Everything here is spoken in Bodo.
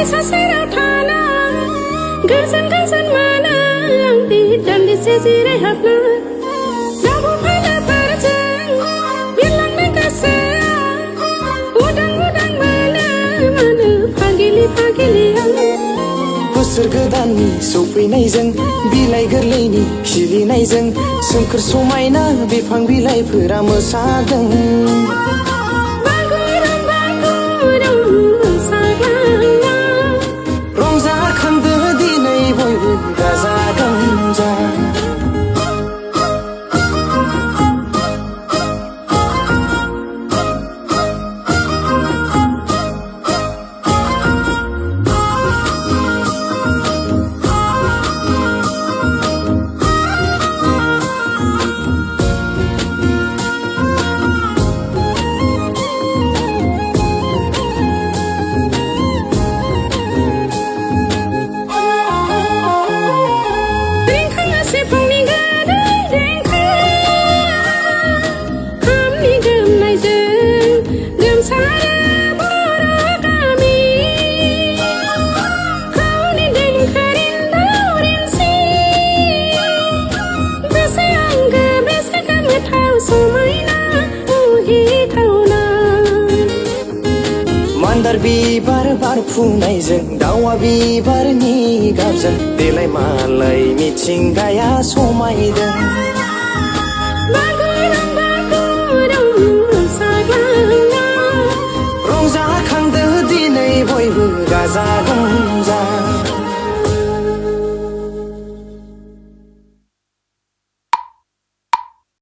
Dwisa Serao thana Gersan gersan mana Angti dandise jirai habna Nabu phala parjang Bilang kasaya Udang udang mana Mana pagili pagili बोसोर गोदाननि सफैनायजों बिलाइ गोरलैनि खिलिनायजों सोमखोर समायना बिफां बिलाइफोरा मोसादों रंजाखांदो दिनै बयबो गाजा गोमजा Mandar bibar barफुनायजों दावा बिबारनि गाबजों देलाय मालाय मिथिंगाया समायदों रंजाखांदो दिनै बयबो गाजा गोमजा